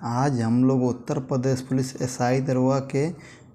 आज हम लोग उत्तर प्रदेश पुलिस एसआई दरोगा के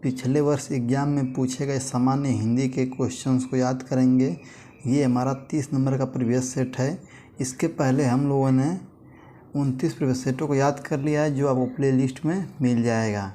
पिछले वर्ष एग्जाम में पूछे गए सामान्य हिंदी के क्वेश्चंस को याद करेंगे। ये हमारा 30 नंबर का प्रीवियस सेट है। इसके पहले हम लोगों ने 29 प्रीवियस सेटों को याद कर लिया है, जो आपको प्ले लिस्ट में मिल जाएगा।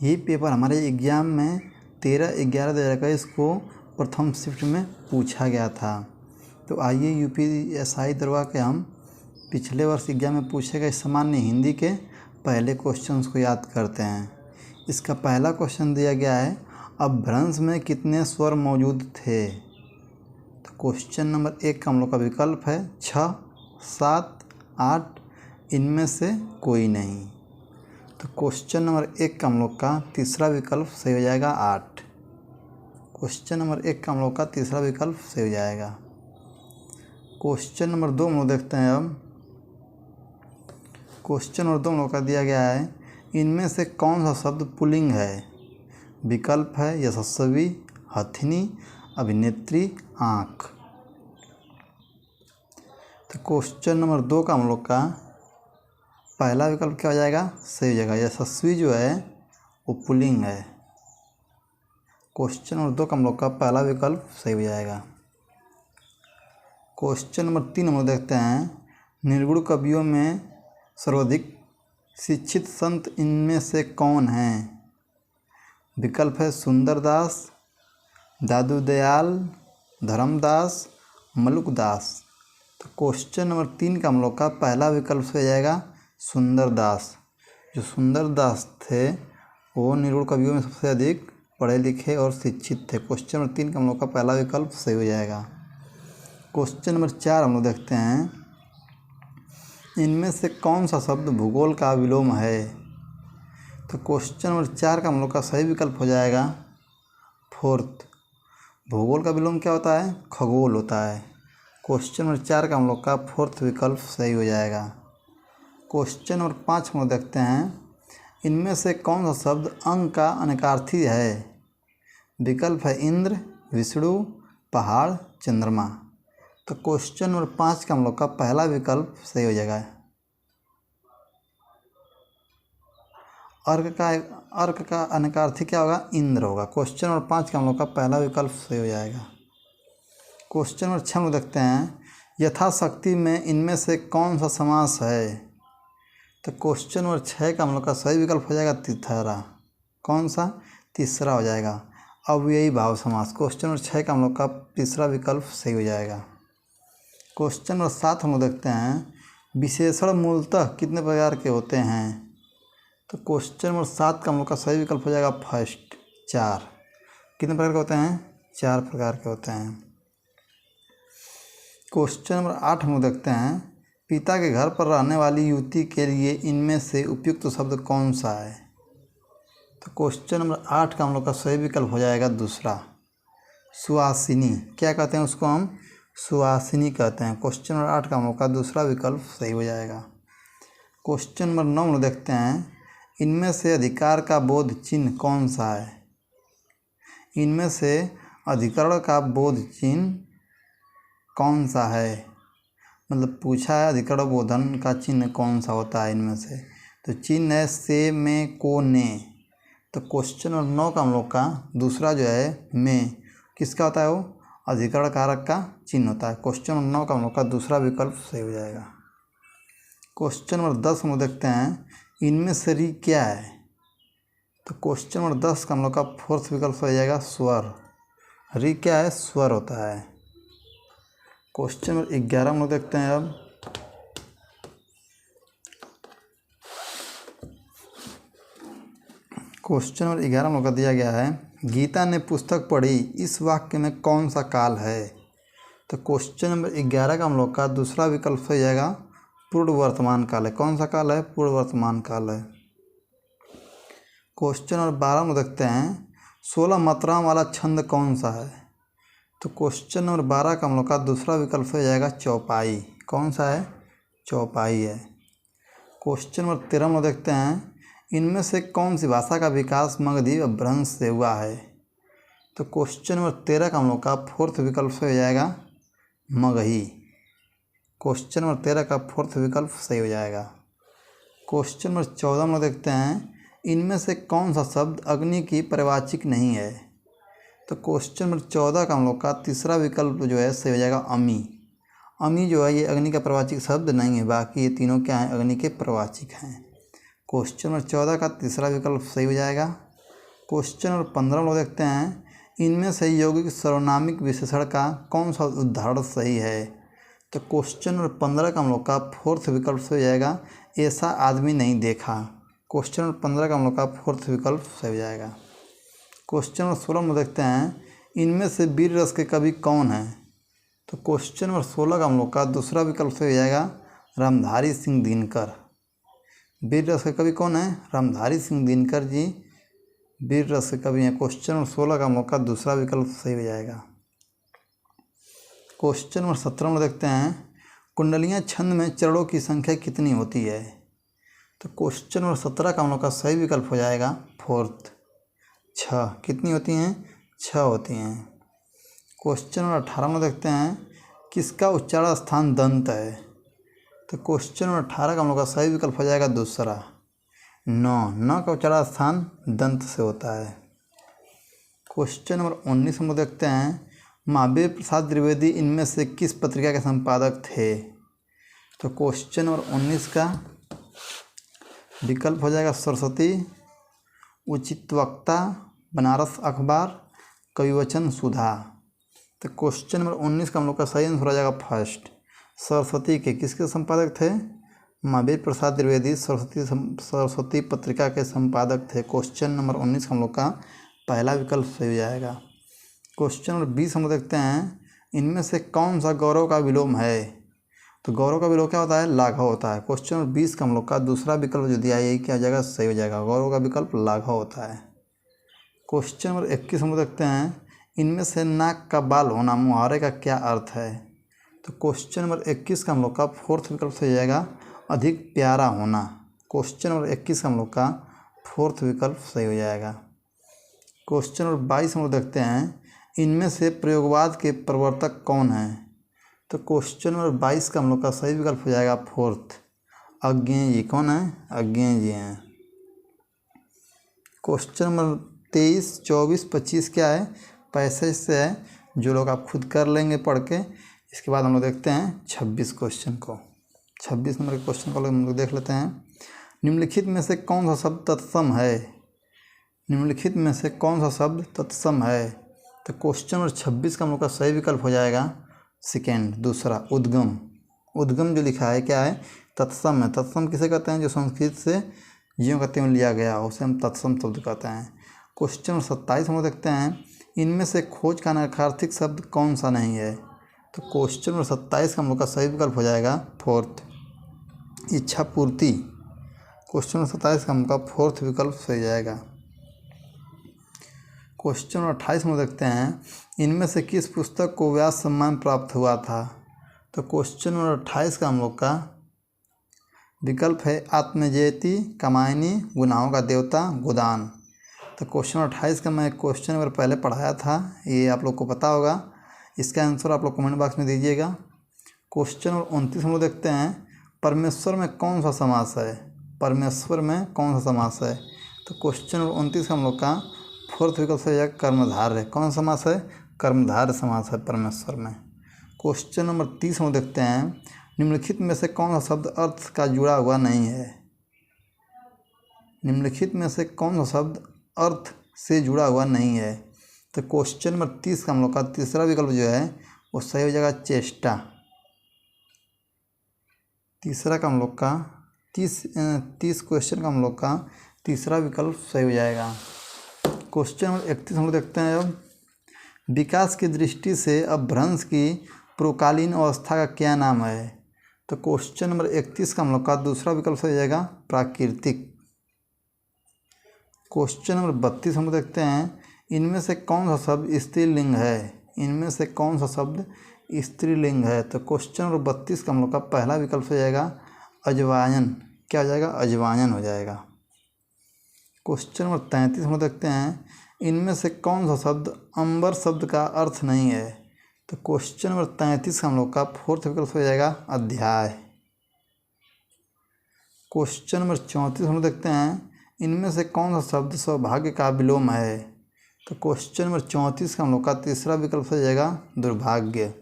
ये पेपर हमारे एग्ज़ाम में 13/11/2021 को प्रथम शिफ्ट में पूछा गया था। तो आइए यूपीएसआई दरोगा के हम पिछले वर्ष एग्जाम में पूछे गए सामान्य हिंदी के पहले क्वेश्चंस को याद करते हैं। इसका पहला क्वेश्चन दिया गया है, अपभ्रंश में कितने स्वर मौजूद थे। तो क्वेश्चन नंबर 1 का हम लोग का विकल्प है 6, 7, 8, इनमें से कोई नहीं। तो क्वेश्चन नंबर 1 का हम लोग का तीसरा विकल्प सही हो जाएगा 8। क्वेश्चन नंबर 1 का हम लोग का तीसरा विकल्प सही हो जाएगा। क्वेश्चन नंबर 2 हम लोग देखते हैं। अब क्वेश्चन नंबर 2 हम लोग का दिया गया है, इनमें से कौन सा शब्द पुल्लिंग है। विकल्प है यशस्वी, हथिनी, अभिनेत्री, आँख। तो क्वेश्चन नंबर 2 का हम लोग का पहला विकल्प क्या हो जाएगा, सही हो जाएगा। यशस्वी जो है वो पुल्लिंग है। क्वेश्चन नंबर 2 का हम लोग का पहला विकल्प सही हो जाएगा। क्वेश्चन नंबर 3 हम लोग देखते हैं, निर्गुण कवियों में सर्वाधिक शिक्षित संत इनमें से कौन हैं। विकल्प है सुंदरदास, दादू दयाल, धर्मदास, मलुकदास। तो क्वेश्चन नंबर 3 का हम लोग का पहला विकल्प हो जाएगा सुंदरदास। जो सुंदरदास थे वो निर्गुण कवियों में सबसे अधिक पढ़े लिखे और शिक्षित थे। क्वेश्चन नंबर 3 का हम लोग का पहला विकल्प सही हो जाएगा। क्वेश्चन नंबर 4 हम लोग देखते हैं, इनमें से कौन सा शब्द भूगोल का विलोम है। तो क्वेश्चन नंबर 4 का हम लोग का सही विकल्प हो जाएगा फोर्थ। भूगोल का विलोम क्या होता है, खगोल होता है। क्वेश्चन नंबर 4 का हम लोग का फोर्थ विकल्प सही हो जाएगा। क्वेश्चन नंबर 5 हम लोग देखते हैं, इनमें से कौन सा शब्द अंक का अनेकार्थी है। विकल्प है इंद्र, विष्णु, पहाड़, चंद्रमा। तो क्वेश्चन नंबर 5 का हम लोग का पहला विकल्प सही हो जाएगा। अर्क का अनेकार्थी क्या होगा, इंद्र होगा। क्वेश्चन नंबर 5 का हम लोग का पहला विकल्प सही हो जाएगा। क्वेश्चन नंबर 6 हम लोग देखते हैं, यथाशक्ति में इनमें से कौन सा समास है। तो क्वेश्चन नंबर 6 का हम लोग का सही विकल्प हो जाएगा तीसरा। कौन सा, तीसरा हो जाएगा अव्ययी भाव समास। क्वेश्चन नंबर 6 का हम लोग का तीसरा विकल्प सही हो जाएगा। क्वेश्चन नंबर 7 हम लोग देखते हैं, विशेषण मूलतः कितने प्रकार के होते हैं। तो क्वेश्चन नंबर 7 का हम लोग का सही विकल्प हो जाएगा फर्स्ट, 4। कितने प्रकार के होते हैं, 4 प्रकार के होते हैं। क्वेश्चन नंबर 8 हम लोग देखते हैं, पिता के घर पर रहने वाली युवती के लिए इनमें से उपयुक्त शब्द कौन सा है। तो क्वेश्चन नंबर 8 का हम लोग का सही विकल्प हो जाएगा दूसरा, सुहासिनी। क्या कहते हैं उसको, हम सुहासिनी कहते हैं। क्वेश्चन नंबर 8 का हम लोग का दूसरा विकल्प सही हो जाएगा। क्वेश्चन नंबर 9 हम लोग देखते हैं, इनमें से अधिकार का बोध चिन्ह कौन सा है। इनमें से अधिकरण का बोध चिन्ह कौन सा है, मतलब पूछा है अधिकरण बोधन का चिन्ह कौन सा होता है इनमें से। तो चिन्ह है से, में, को, ने। तो क्वेश्चन नंबर 9 का हम लोग का दूसरा जो है में, किसका होता है, वो अधिकरण कारक का चिन्ह होता है। क्वेश्चन नंबर 9 का हम लोग का दूसरा विकल्प सही हो जाएगा। क्वेश्चन नंबर 10 हम लोग देखते हैं, इनमें से री क्या है। तो क्वेश्चन नंबर 10 का हम लोग का फोर्थ विकल्प हो जाएगा स्वर। री क्या है, स्वर होता है। क्वेश्चन नंबर 11 हम लोग देखते हैं। अब क्वेश्चन नंबर 11 हम लोग का दिया गया है, गीता ने पुस्तक पढ़ी, इस वाक्य में कौन सा काल है। तो क्वेश्चन नंबर 11 का हम लोग का दूसरा विकल्प हो जाएगा पूर्ण वर्तमान काल है। कौन सा काल है, पूर्ण वर्तमान काल है। क्वेश्चन नंबर 12 में देखते हैं, 16 मात्राओं वाला छंद कौन सा है। तो क्वेश्चन नंबर 12 का हम लोग का दूसरा विकल्प हो जाएगा चौपाई। कौन सा है, चौपाई है। क्वेश्चन नंबर 13 में देखते हैं, इनमें से कौन सी भाषा का विकास मगधी अपभ्रंश से हुआ है। तो क्वेश्चन नंबर 13 का हम लोग का फोर्थ विकल्प हो जाएगा मगही। क्वेश्चन नंबर 13 का फोर्थ विकल्प सही हो जाएगा। क्वेश्चन नंबर 14 में देखते हैं, इनमें से कौन सा शब्द अग्नि की परिवाचिक नहीं है। तो क्वेश्चन नंबर 14 का हम लोग का तीसरा विकल्प जो है सही हो जाएगा अमी। अमी जो है ये अग्नि का प्रवाचिक शब्द नहीं है, बाकी ये तीनों क्या हैं, अग्नि के प्रवाचिक हैं। क्वेश्चन नंबर 14 का तीसरा विकल्प सही हो जाएगा। क्वेश्चन नंबर 15 लोग देखते हैं, इनमें से यौगिक सर्वनामिक विशेषण का कौन सा उदाहरण सही है। तो क्वेश्चन नंबर 15 का हम लोग का फोर्थ विकल्प सही हो जाएगा, ऐसा आदमी नहीं देखा। क्वेश्चन नंबर 15 का हम लोग का फोर्थ विकल्प सही हो जाएगा। क्वेश्चन नंबर 16 में देखते हैं, इनमें से वीर रस के कवि कौन है। तो क्वेश्चन नंबर 16 का हम लोग का दूसरा विकल्प सही हो जाएगा, रामधारी सिंह दिनकर। वीर रस के कवि कौन है, रामधारी सिंह दिनकर जी वीर रस के कवि हैं। क्वेश्चन नंबर 16 का हम लोग का दूसरा विकल्प सही हो जाएगा। क्वेश्चन नंबर 17 में देखते हैं, कुंडलियाँ छंद में चरणों की संख्या कितनी होती है। तो क्वेश्चन नंबर 17 का हम लोग का सही विकल्प हो जाएगा फोर्थ, 6। कितनी होती हैं, 6 होती हैं। क्वेश्चन नंबर 18 में देखते हैं, किसका उच्चारण स्थान दंत है। तो क्वेश्चन नंबर 18 का हम लोग का सही विकल्प हो जाएगा दूसरा, न का उच्चारण स्थान दंत से होता है। क्वेश्चन नंबर 19 में देखते हैं, महावीर प्रसाद द्विवेदी इनमें से किस पत्रिका के संपादक थे। तो क्वेश्चन नंबर 19 का विकल्प हो जाएगा सरस्वती, उचित वक्ता, बनारस अखबार, कविवचन सुधा। तो क्वेश्चन नंबर 19 का हम लोग का सही आंसर हो जाएगा फर्स्ट, सरस्वती के। किसके संपादक थे, महावीर प्रसाद द्विवेदी सरस्वती पत्रिका के संपादक थे। क्वेश्चन नंबर 19 का हम लोग का पहला विकल्प सही हो जाएगा। क्वेश्चन नंबर 20 हम लोग देखते हैं, इनमें से कौन सा गौरव का विलोम है। तो गौरव का विलोम क्या होता है, लाघव होता है। क्वेश्चन नंबर 20 का हम लोग का दूसरा विकल्प जो दिया है यही क्या हो जाएगा, सही हो जाएगा। गौरव का विकल्प लाघव होता है। क्वेश्चन नंबर 21 हम लोग देखते हैं, इनमें से नाक का बाल होना मुहावरे का क्या अर्थ है। तो क्वेश्चन नंबर 21 का हम लोग का फोर्थ विकल्प सही हो जाएगा, अधिक प्यारा होना। क्वेश्चन नंबर 21 का हम लोग का फोर्थ विकल्प सही हो जाएगा। क्वेश्चन नंबर 22 हम लोग देखते हैं, इनमें से प्रयोगवाद के प्रवर्तक कौन हैं। तो क्वेश्चन नंबर 22 का हम लोग का सही विकल्प हो जाएगा फोर्थ, अज्ञेय जी। कौन है, अज्ञेय जी हैं। क्वेश्चन नंबर 23, 24, 25 क्या है, पैसेज से है, जो लोग आप खुद कर लेंगे पढ़ के। इसके बाद हम लोग देखते हैं 26 क्वेश्चन को। 26 नंबर के क्वेश्चन को हम लोग देख लेते हैं, निम्नलिखित में से कौन सा शब्द तत्सम है। निम्नलिखित में से कौन सा शब्द तत्सम है। तो क्वेश्चन नंबर 26 का हम लोग का सही विकल्प हो जाएगा सेकेंड, दूसरा, उद्गम। उद्गम जो लिखा है क्या है, तत्सम है। तत्सम किसे कहते हैं, जो संस्कृत से ज्यों कहते हैं लिया गया, उसे हम तत्सम शब्द कहते हैं। क्वेश्चन नंबर 27 हम लोग देखते हैं, इनमें से खोज का अनर्थार्थिक शब्द कौन सा नहीं है। तो क्वेश्चन नंबर 27 का हम लोग का सही विकल्प हो जाएगा फोर्थ, इच्छा पूर्ति। क्वेश्चन नंबर 27 का हम लोग का फोर्थ विकल्प सही जाएगा। क्वेश्चन नंबर 28 में देखते हैं, इनमें से किस पुस्तक को व्यास सम्मान प्राप्त हुआ था। तो क्वेश्चन नंबर 28 का हम लोग का विकल्प है आत्मजयती, कामायनी, गुनाहों का देवता, गोदान। तो क्वेश्चन नंबर 28 का मैं क्वेश्चन नंबर पहले पढ़ाया था, ये आप लोग को पता होगा। इसका आंसर आप लोग कमेंट बॉक्स में दीजिएगा। क्वेश्चन नंबर 29 हम लोग देखते हैं, परमेश्वर में कौन सा समास है। परमेश्वर में कौन सा समास है। तो क्वेश्चन नंबर 29 का हम लोग का फोर्थ विकल्प से कर्मधारय। कौन सा समास है, कर्मधारय समास है परमेश्वर में। क्वेश्चन नंबर 30 हम देखते हैं, निम्नलिखित में से कौन सा शब्द अर्थ का जुड़ा हुआ नहीं है। निम्नलिखित में से कौन सा शब्द अर्थ से जुड़ा हुआ नहीं है। तो क्वेश्चन नंबर 30 का हम लोग का तीसरा विकल्प जो है वो सही हो जाएगा चेष्टा। तीसरा का हम लोग का 30 क्वेश्चन का हम लोग का तीसरा विकल्प सही हो जाएगा। क्वेश्चन नंबर 31 हम लोग देखते हैं, अब विकास की दृष्टि से अपभ्रंश की पूर्वकालीन अवस्था का क्या नाम है। तो क्वेश्चन नंबर 31 का हम लोग का दूसरा विकल्प सही हो जाएगा प्राकृतिक। क्वेश्चन नंबर 32 हम लोग देखते हैं, इनमें से कौन सा शब्द स्त्रीलिंग है। इनमें से कौन सा शब्द स्त्रीलिंग है। तो क्वेश्चन नंबर 32 का हम लोग का पहला विकल्प हो जाएगा अजवायन। क्या हो जाएगा, अजवायन हो जाएगा। क्वेश्चन नंबर 33 हम लोग देखते हैं, इनमें से कौन सा शब्द अंबर शब्द का अर्थ नहीं है। तो क्वेश्चन नंबर 33 का हम लोग का फोर्थ विकल्प हो जाएगा अध्याय। क्वेश्चन नंबर 34 हम लोग देखते हैं, इनमें से कौन सा शब्द सौभाग्य का विलोम है। तो क्वेश्चन नंबर 34 का हम लोग का तीसरा विकल्प हो जाएगा दुर्भाग्य।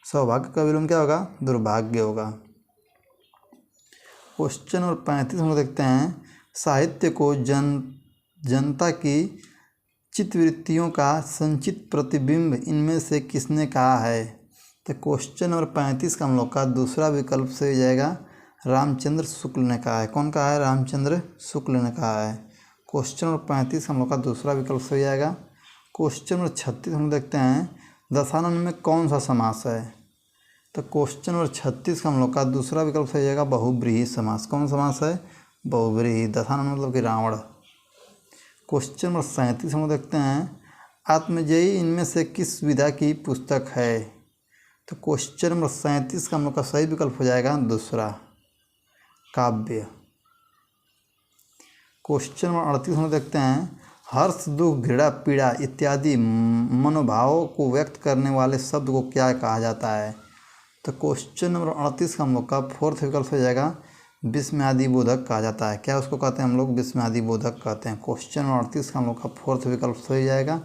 सौभाग्य का विलोम क्या होगा, दुर्भाग्य होगा। क्वेश्चन नंबर 35 हम लोग देखते हैं, साहित्य को जनता की चित्तवृत्तियों का संचित प्रतिबिंब इनमें से किसने कहा है। तो क्वेश्चन नंबर 35 का हम लोग का दूसरा विकल्प से हो जाएगा रामचंद्र शुक्ल ने कहा है। कौन कहा है, रामचंद्र शुक्ल ने कहा है। क्वेश्चन नंबर 35 हम लोग का दूसरा विकल्प से हो जाएगा। क्वेश्चन नंबर 36 हम लोग देखते हैं, दशानन में कौन सा समास है। तो क्वेश्चन नंबर 36 का हम लोग का दूसरा विकल्प से हो जाएगा बहुब्रीहि समास। कौन समास है, बहुब्रीहि। दशानन मतलब कि रावण। क्वेश्चन नंबर 37 हम लोग देखते हैं, आत्मजयी इनमें से किस विधा की पुस्तक है। तो क्वेश्चन नंबर 37 का हम लोग का सही विकल्प हो जाएगा दूसरा, काव्य। क्वेश्चन नंबर 38 हम लोग देखते हैं, हर्ष दुख घृणा पीड़ा इत्यादि मनोभावों को व्यक्त करने वाले शब्द को क्या कहा जाता है। तो क्वेश्चन नंबर 38 का हम लोग का फोर्थ विकल्प हो जाएगा विस्मयादि बोधक कहा जाता है। क्या उसको कहते हैं हम लोग, विस्मयादि बोधक कहते हैं। क्वेश्चन नंबर 38 का हम लोग का फोर्थ विकल्प हो जाएगा।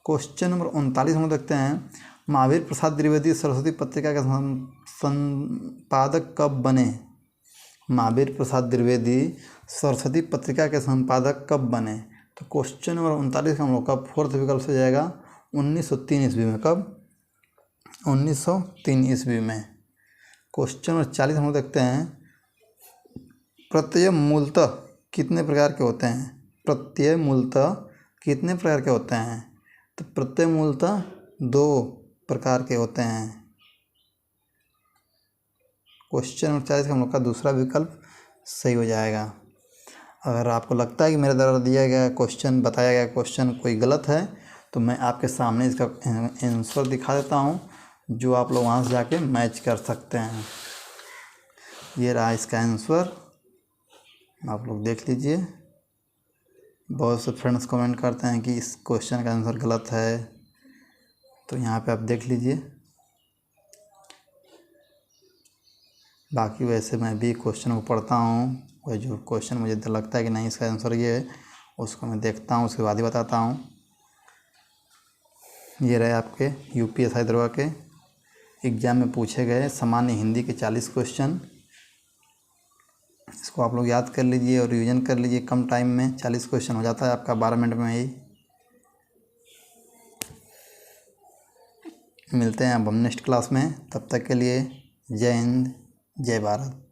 क्वेश्चन नंबर 39 हम लोग देखते हैं, महावीर प्रसाद द्विवेदी सरस्वती पत्रिका के संपादक कब बने। महावीर प्रसाद द्विवेदी सरस्वती पत्रिका के संपादक कब बने। तो क्वेश्चन नंबर 39 का हम लोग का फोर्थ विकल्प हो जाएगा 1903 ईस्वी में। कब, 1903 ईस्वी में। क्वेश्चन नंबर 40 हम लोग देखते हैं, प्रत्यय मूलतः कितने प्रकार के होते हैं। प्रत्यय मूलतः कितने प्रकार के होते हैं। तो प्रत्यय मूलतः 2 प्रकार के होते हैं। क्वेश्चन नंबर 40 का हम लोग का दूसरा विकल्प सही हो जाएगा। अगर आपको लगता है कि मेरे द्वारा दिया गया क्वेश्चन, बताया गया क्वेश्चन कोई गलत है, तो मैं आपके सामने इसका आंसर दिखा देता हूँ, जो आप लोग वहाँ से जाके मैच कर सकते हैं। ये रहा इसका आंसर, आप लोग देख लीजिए। बहुत से फ्रेंड्स कमेंट करते हैं कि इस क्वेश्चन का आंसर गलत है, तो यहाँ पे आप देख लीजिए। बाकी वैसे मैं भी क्वेश्चन को पढ़ता हूँ, और जो क्वेश्चन मुझे लगता है कि नहीं इसका आंसर ये है, उसको मैं देखता हूँ, उसके बाद ही बताता हूँ। ये रहे आपके यूपीएससी दरवा के एग्ज़ाम में पूछे गए सामान्य हिंदी के 40 क्वेश्चन। इसको आप लोग याद कर लीजिए और रिवीजन कर लीजिए। कम टाइम में 40 क्वेश्चन हो जाता है आपका 12 मिनट में ही। मिलते हैं अब हम नेक्स्ट क्लास में, तब तक के लिए जय हिंद जय भारत।